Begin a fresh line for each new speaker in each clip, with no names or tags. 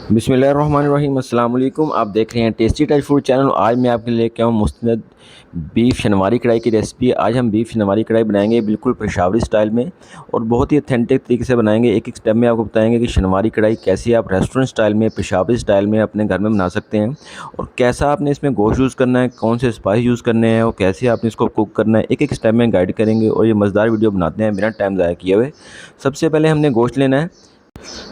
बिस्मिल्लाहिर्रहमानिर्रहीम अस्सलाम वालेकुम। आप देख रहे हैं टेस्टी टच फूड चैनल। आज मैं आपके लिए लेके आऊँ मुस्तनद बीफ शनवारी कढ़ाई की रेसिपी। आज हम बीफ शनवारी कढ़ाई बनाएंगे बिल्कुल पेशावरी स्टाइल में और बहुत ही ऑथेंटिक तरीके से बनाएंगे। एक एक स्टेप में आपको बताएंगे कि शनवारी कढ़ाई कैसे आप रेस्टोरेंट स्टाइल में, पेशावरी स्टाइल में अपने घर में बना सकते हैं और कैसा आपने इसमें गोश्त यूज़ करना है, कौन से स्पाइस यूज़ करने हैं और कैसे आपने इसको कुक करना है, एक एक स्टेप में गाइड करेंगे और ये मज़ेदार वीडियो बनाते हैं बिना टाइम ज़ाया किए हुए। सबसे पहले हमने गोश्त लेना है।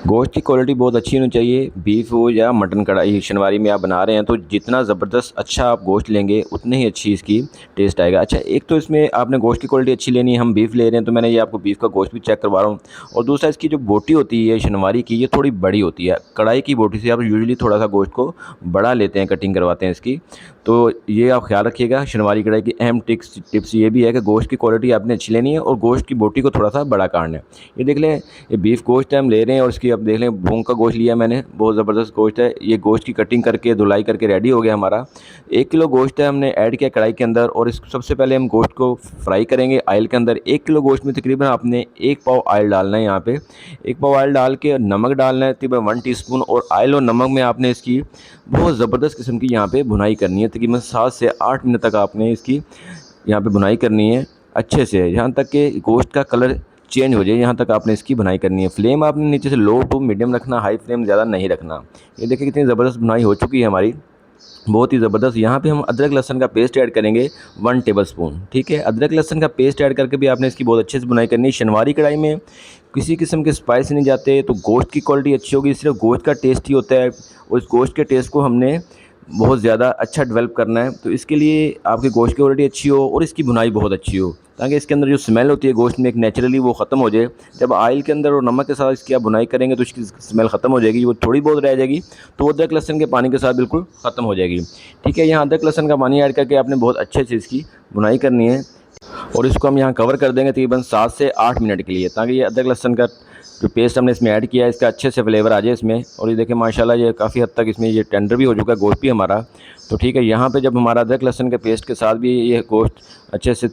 गोश्त की क्वालिटी बहुत अच्छी होनी चाहिए। बीफ हो या मटन कढ़ाई शनवारी में आप बना रहे हैं तो जितना ज़बरदस्त अच्छा आप गोश्त लेंगे उतनी ही अच्छी इसकी टेस्ट आएगा। अच्छा, एक तो इसमें आपने गोश्त की क्वालिटी अच्छी लेनी है। हम बीफ ले रहे हैं तो मैंने ये आपको बीफ का गोश्त भी चेक करवा रहा हूँ। और दूसरा, इसकी जो बोटी होती है शनवारी की, ये थोड़ी बड़ी होती है। कढ़ाई की बोटी से आप यूजुअली थोड़ा सा गोश्त को बड़ा लेते हैं, कटिंग करवाते हैं इसकी। तो ये आप ख्याल रखिएगा। शनवारी कढ़ाई की अहम टिप्स ये भी है कि गोश्त की क्वालिटी आपने अच्छी लेनी है और गोश्त की बोटी को थोड़ा सा बड़ा काटना है। ये देख लें, ये बीफ गोश्त हम ले रहे हैं और इसकी अब देख लें भूंग का गोश्त लिया मैंने, बहुत ज़बरदस्त गोश्त है। ये गोश्त की कटिंग करके धुलाई करके रेडी हो गया हमारा। 1 किलो गोश्त है, हमने ऐड किया कढ़ाई के अंदर और इस सबसे पहले हम गोश्त को फ्राई करेंगे ऑयल के अंदर। 1 किलो गोश्त में तकरीबन आपने 1 पाव ऑयल डालना है। यहाँ पे 1 पाव ऑयल डाल के नमक डालना है तकरीबन 1 टीस्पून। और ऑयल और नमक में आपने इसकी बहुत ज़बरदस्त किस्म की यहाँ पे भुनाई करनी है। तकरीबन 7 से 8 मिनट तक आपने इसकी यहाँ पे भुनाई करनी है अच्छे से, यहाँ तक कि गोश्त का कलर चेंज हो जाए। यहाँ तक आपने इसकी भुनाई करनी है। फ्लेम आपने नीचे से लो टू मीडियम रखना, हाई फ्लेम ज़्यादा नहीं रखना। ये देखिए कितनी ज़बरदस्त भुनाई हो चुकी है हमारी, बहुत ही ज़बरदस्त। यहाँ पे हम अदरक लहसुन का पेस्ट ऐड करेंगे 1 टेबलस्पून। ठीक है, अदरक लहसुन का पेस्ट ऐड करके भी आपने इसकी बहुत अच्छे से भुनाई करनी है। शनवारी कढ़ाई में किसी किस्म के स्पाइस नहीं जाते तो गोश्त की क्वालिटी अच्छी होगी। सिर्फ गोश्त का टेस्ट ही होता है और इस गोश्त के टेस्ट को हमने बहुत ज़्यादा अच्छा डेवलप करना है। तो इसके लिए आपकी गोश्त की क्वालिटी अच्छी हो और इसकी भुनाई बहुत अच्छी हो, ताकि इसके अंदर जो स्मेल होती है गोश्त में एक नेचुरली वो ख़त्म हो जाए। जब ऑयल के अंदर और नमक के साथ इसकी आप भुनाई करेंगे तो इसकी स्मेल ख़त्म हो जाएगी। वो थोड़ी बहुत रह जाएगी तो अदरक लहसुन के पानी के साथ बिल्कुल ख़त्म हो जाएगी। ठीक है, यहाँ अदरक लहसुन का पानी ऐड करके आपने बहुत अच्छे से इसकी भुनाई करनी है और इसको हम यहाँ कवर कर देंगे तकरीबन 7 से 8 मिनट के लिए, ताकि ये अदरक लहसुन का जो पेस्ट हमने इसमें ऐड किया है इसका अच्छे से फ्लेवर आ जाए इसमें। और ये देखें माशाल्लाह ये काफ़ी हद तक इसमें ये टेंडर भी हो चुका है गोश्त भी हमारा। तो ठीक है, यहाँ पे जब हमारा अदरक लहसुन के पेस्ट के साथ भी ये गोश्त अच्छे से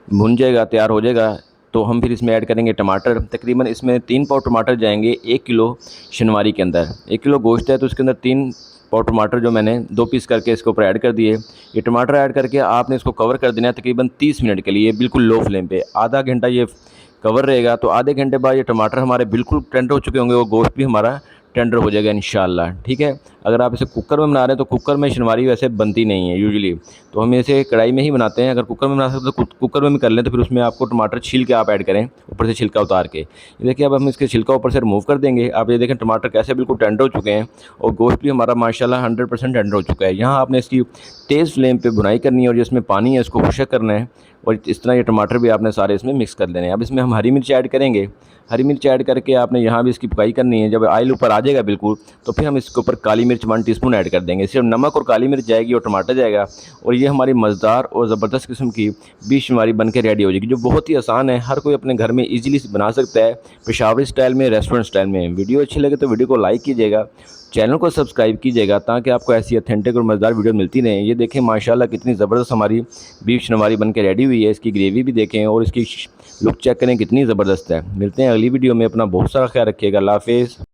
भुन जाएगा, तैयार हो जाएगा, तो हम फिर इसमें ऐड करेंगे टमाटर। तकरीबन इसमें 3 पाव टमाटर जाएंगे 1 किलो शनवारी के अंदर। 1 किलो गोश्त है तो उसके अंदर 3 पाव टमाटर जो मैंने 2 पीस करके इसके ऊपर ऐड कर दिए। ये टमाटर ऐड करके आपने इसको कवर कर देना है तकरीबन 30 मिनट के लिए, बिल्कुल लो फ्लेम पे। आधा घंटा ये कवर रहेगा तो आधे घंटे बाद ये टमाटर हमारे बिल्कुल टेंडर हो चुके होंगे और गोश्त भी हमारा टेंडर हो जाएगा इंशाल्लाह। ठीक है, अगर आप इसे कुकर में बना रहे हैं तो कुकर में शनवारी वैसे बनती नहीं है यूजुअली, तो हम इसे कढ़ाई में ही बनाते हैं। अगर कुकर में बना सकते हैं तो कुकर में भी कर लें, तो फिर उसमें आपको टमाटर छील के आप ऐड करें ऊपर से छिलका उतार के। ये देखिए अब हम इसके छिलका ऊपर से रिमूव कर देंगे। आप ये देखें टमाटर कैसे बिल्कुल टेंडर हो चुके हैं और गोश्त भी हमारा माशाल्लाह 100% टेंडर हो चुका है। यहाँ आपने इसकी तेज़ फ्लेम पर भुनाई करनी है और जिसमें पानी है उसको खुशक करना है और इस तरह ये टमाटर भी आपने सारे इसमें मिक्स कर देने हैं। अब इसमें हम हरी मिर्च ऐड करेंगे। हरी मिर्च ऐड करके आपने यहाँ भी इसकी पकाई करनी है। जब ऑयल ऊपर आ जाएगा बिल्कुल तो फिर हम इसके ऊपर काली मिर्च 1 टीस्पून ऐड कर देंगे। सिर्फ नमक और काली मिर्च जाएगी और टमाटर जाएगा और ये हमारी मज़ेदार और ज़बरदस्त किस्म की बीफ शनवारी बन के रेडी हो जाएगी, जो बहुत ही आसान है। हर कोई अपने घर में ईजिली बना सकता है, पेशावरी स्टाइल में, रेस्टोरेंट स्टाइल में। वीडियो अच्छी लगे तो वीडियो को लाइक कीजिएगा, चैनल को सब्सक्राइब कीजिएगा, ताकि आपको ऐसी ऑथेंटिक और मज़ेदार वीडियो मिलती रहें। ये देखें माशाल्लाह कितनी ज़बरदस्त हमारी बीफ शनवारी बन के रेडी हुई है। इसकी ग्रेवी भी देखें और इसकी लुक चेक करें कितनी ज़बरदस्त है। मिलते हैं अगली वीडियो में। अपना बहुत सारा ख्याल रखिएगा। अल्लाह हाफ़िज़।